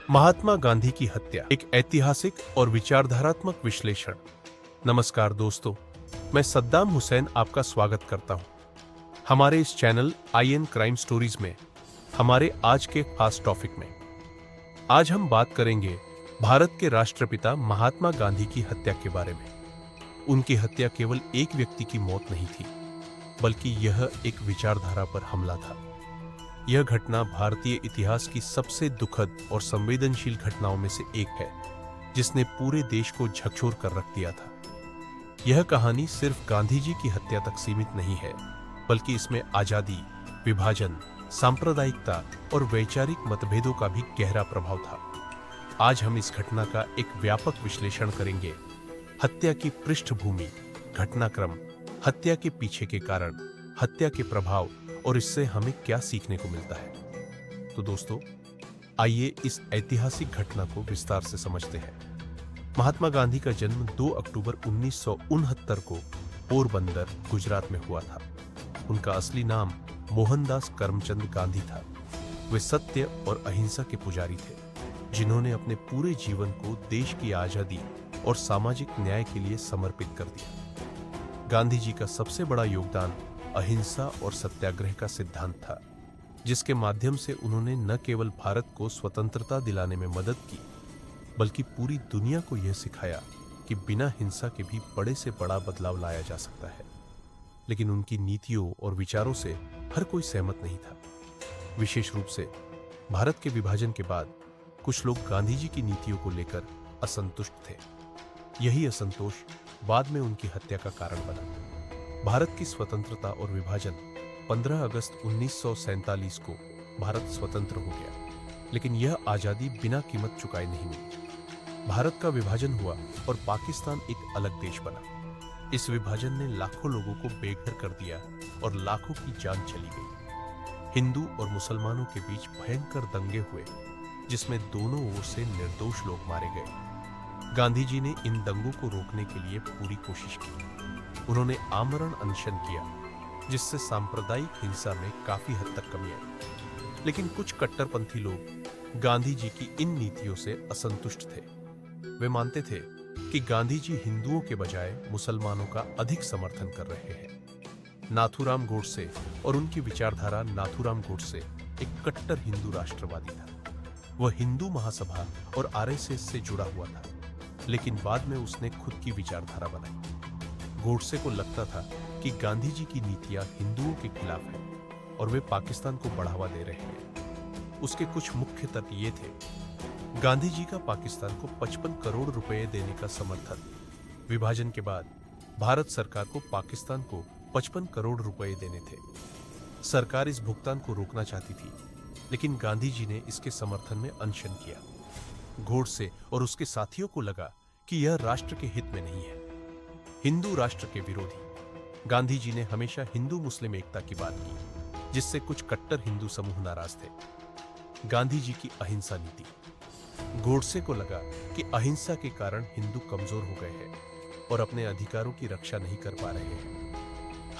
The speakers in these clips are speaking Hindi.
महात्मा गांधी की हत्या, एक ऐतिहासिक और विचारधारात्मक विश्लेषण। नमस्कार दोस्तों, मैं सद्दाम हुसैन आपका स्वागत करता हूं हमारे इस चैनल IN क्राइम स्टोरीज में। हमारे आज के खास टॉपिक में आज हम बात करेंगे भारत के राष्ट्रपिता महात्मा गांधी की हत्या के बारे में। उनकी हत्या केवल एक व्यक्ति की मौत नहीं थी, बल्कि यह एक विचारधारा पर हमला था। यह घटना भारतीय इतिहास की सबसे दुखद और संवेदनशील घटनाओं में से एक है, जिसने पूरे देश को झकझोर कर रख दिया था। यह कहानी सिर्फ गांधी जी की हत्या तक सीमित नहीं है, बल्कि इसमें आजादी, विभाजन, सांप्रदायिकता और वैचारिक मतभेदों का भी गहरा प्रभाव था। आज हम इस घटना का एक व्यापक विश्लेषण करेंगे। हत्या की पृष्ठभूमि, घटनाक्रम, हत्या के पीछे के कारण, हत्या के प्रभाव और इससे हमें क्या सीखने को मिलता है। तो दोस्तों, आइए इस ऐतिहासिक घटना को विस्तार से समझते हैं। महात्मा गांधी का जन्म 2 अक्टूबर 1969 को पोरबंदर, गुजरात में हुआ था। उनका असली नाम मोहनदास करमचंद गांधी था। वे सत्य और अहिंसा के पुजारी थे, जिन्होंने अपने पूरे जीवन को देश की आजादी और सामाजिक न्याय के लिए समर्पित कर दिया। गांधी जी का सबसे बड़ा योगदान अहिंसा और सत्याग्रह का सिद्धांत था, जिसके माध्यम से उन्होंने न केवल भारत को स्वतंत्रता दिलाने में मदद की, बल्कि पूरी दुनिया को यह सिखाया कि बिना हिंसा के भी बड़े से बड़ा बदलाव लाया जा सकता है। लेकिन उनकी नीतियों और विचारों से हर कोई सहमत नहीं था। विशेष रूप से भारत के विभाजन के बाद कुछ लोग गांधी जी की नीतियों को लेकर असंतुष्ट थे। यही असंतोष बाद में उनकी हत्या का कारण बना। भारत की स्वतंत्रता और विभाजन 15 अगस्त 1947 को भारत स्वतंत्र हो गया, लेकिन यह आजादी बिना कीमत चुकाए नहीं मिली। भारत का विभाजन हुआ और पाकिस्तान एक अलग देश बना। इस विभाजन ने लाखों लोगों को बेघर कर दिया और लाखों की जान चली गई। हिंदू और मुसलमानों के बीच भयंकर दंगे हुए, जिसमें दोनों ओर से निर्दोष लोग मारे गए। गांधी जी ने इन दंगों को रोकने के लिए पूरी कोशिश की। उन्होंने आमरण अनशन किया, जिससे सांप्रदायिक हिंसा में काफी हद तक कमी आई। लेकिन कुछ कट्टरपंथी लोग गांधी जी की इन नीतियों से असंतुष्ट थे। वे मानते थे कि गांधी जी हिंदुओं के बजाय मुसलमानों का अधिक समर्थन कर रहे हैं। नाथूराम गोडसे और उनकी विचारधारा नाथूराम गोडसे एक कट्टर हिंदू राष्ट्रवादी था। वह हिंदू महासभा और RSS से जुड़ा हुआ था, लेकिन बाद में उसने खुद की विचारधारा बनाई। गोडसे को लगता था कि गांधी जी की नीतियां हिंदुओं के खिलाफ हैं और वे पाकिस्तान को बढ़ावा दे रहे हैं। उसके कुछ मुख्य तर्क ये थे। गांधी जी का पाकिस्तान को 55 करोड़ रुपए देने का समर्थन। विभाजन के बाद भारत सरकार को पाकिस्तान को 55 करोड़ रुपए देने थे। सरकार इस भुगतान को रोकना चाहती थी, लेकिन गांधी जी ने इसके समर्थन में अनशन किया। गोडसे और उसके साथियों को लगा कि यह राष्ट्र के हित में नहीं है। हिंदू राष्ट्र के विरोधी गांधी जी ने हमेशा हिंदू मुस्लिम एकता की बात की, जिससे कुछ कट्टर हिंदू समूह नाराज थे। गांधी जी की अहिंसा नीति। गोडसे को लगा कि अहिंसा के कारण हिंदू कमजोर हो गए हैं और अपने अधिकारों की रक्षा नहीं कर पा रहे हैं।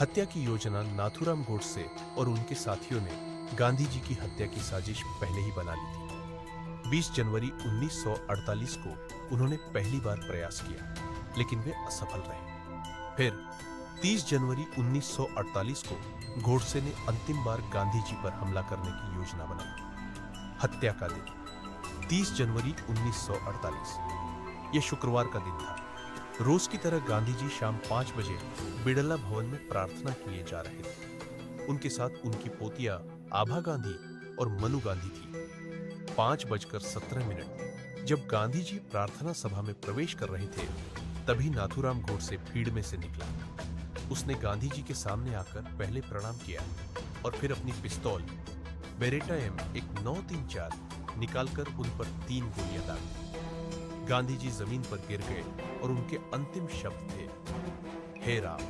हत्या की योजना नाथूराम गोडसे और उनके साथियों ने गांधी जी की हत्या की साजिश पहले ही बना ली थी। 20 जनवरी 1948 को उन्होंने पहली बार प्रयास किया, लेकिन वे असफल रहे। फिर 30 जनवरी 1948 को गोडसे ने अंतिम बार गांधी जी पर हमला करने की योजना बनाई। हत्या का दिन 30 जनवरी 1948, यह शुक्रवार का दिन था। रोज की तरह गांधी जी शाम 5 बजे बिड़ला भवन में प्रार्थना के लिए जा रहे थे। उनके साथ उनकी पोतियां आभा गांधी और मनु गांधी थी। 5:17 जब गांधी जी प्रार्थना सभा में प्रवेश कर रहे थे, तभी नाथूराम गोडसे भीड़ में से निकला। उसने गांधी जी के सामने आकर पहले प्रणाम किया और फिर अपनी पिस्तौल बेरेटा M 1934 निकालकर उन पर 3 गोलियां दागी। गांधी जी जमीन पर गिर गए और उनके अंतिम शब्द थे, हे राम।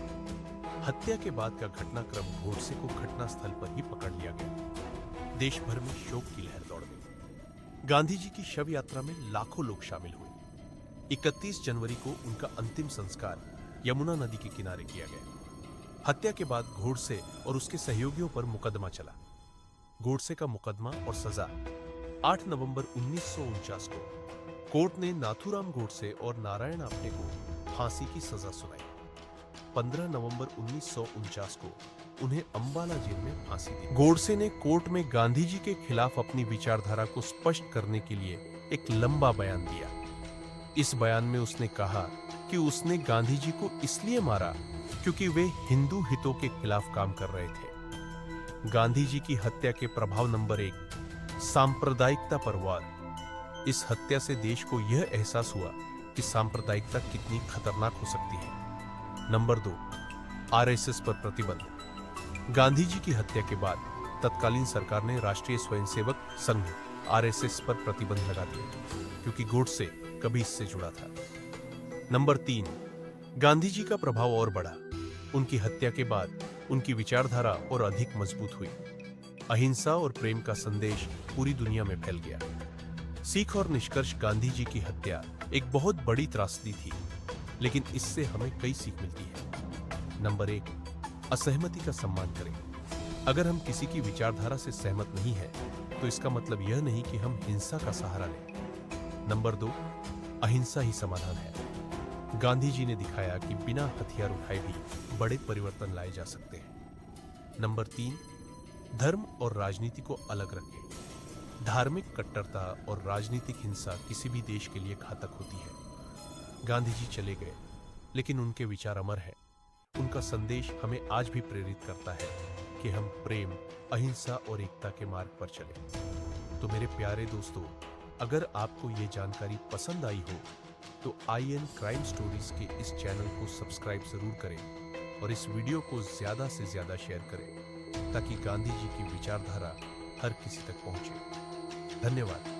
हत्या के बाद का घटनाक्रम गोडसे को घटनास्थल पर ही पकड़ लिया गया। देश भर में शोक की लहर दौड़ गई। गांधी जी की शव यात्रा में लाखों लोग शामिल हुए। 31 जनवरी को उनका अंतिम संस्कार यमुना नदी के किनारे किया गया। हत्या के बाद गोडसे और उसके सहयोगियों पर मुकदमा चला। गोडसे का मुकदमा और सजा 8 नवंबर 1949 को कोर्ट ने नाथूराम गोडसे और नारायण आप्टे को फांसी की सजा सुनाई। 15 नवंबर 1949 को उन्हें अंबाला जेल में फांसी दी। गोडसे ने कोर्ट में गांधी जी के खिलाफ अपनी विचारधारा को स्पष्ट करने के लिए एक लंबा बयान दिया। इस बयान में उसने कहा कि उसने गांधी जी को इसलिए मारा क्योंकि वे हिंदू हितों के खिलाफ काम कर रहे थे। गांधी जी की हत्या के प्रभाव नंबर 1, सांप्रदायिकता पर वार। इस हत्या से देश को यह एहसास हुआ कि सांप्रदायिकता कितनी खतरनाक हो सकती है। नंबर 2, आरएसएस पर प्रतिबंध। गांधी जी की हत्या के बाद तत्कालीन सरकार ने राष्ट्रीय स्वयंसेवक संघ आरएसएस पर प्रतिबंध लगा दिया क्योंकि गोडसे कभी इससे जुड़ा था। नंबर 3, गांधी जी का प्रभाव और बढ़ा। उनकी हत्या के बाद उनकी विचारधारा और अधिक मजबूत हुई। अहिंसा और प्रेम का संदेश पूरी दुनिया में फैल गया। सीख और निष्कर्ष, गांधी जी की हत्या एक बहुत बड़ी त्रासदी थी, लेकिन इससे हमें कई सीख मिलती है। नंबर 1, असहमति का सम्मान करें। अगर हम किसी की विचारधारा से सहमत नहीं हैं, तो इसका मतलब यह नहीं कि हम हिंसा का सहारा लें। नंबर 2, अहिंसा ही समाधान है। गांधी जी ने दिखाया कि बिना हथियार उठाए भी बड़े परिवर्तन लाए जा सकते हैं। नंबर 3, धर्म और राजनीति को अलग रखें। धार्मिक कट्टरता और राजनीतिक हिंसा किसी भी देश के लिए घातक होती है। गांधी जी चले गए, लेकिन उनके विचार अमर हैं। उनका संदेश हमें आज भी प्रेरित करता है कि हम प्रेम, अहिंसा और एकता के मार्ग पर चलें। तो मेरे प्यारे दोस्तों, अगर आपको ये जानकारी पसंद आई हो तो आईएन क्राइम स्टोरीज के इस चैनल को सब्सक्राइब जरूर करें और इस वीडियो को ज्यादा से ज्यादा शेयर करें ताकि गांधी जी की विचारधारा हर किसी तक पहुंचे। धन्यवाद।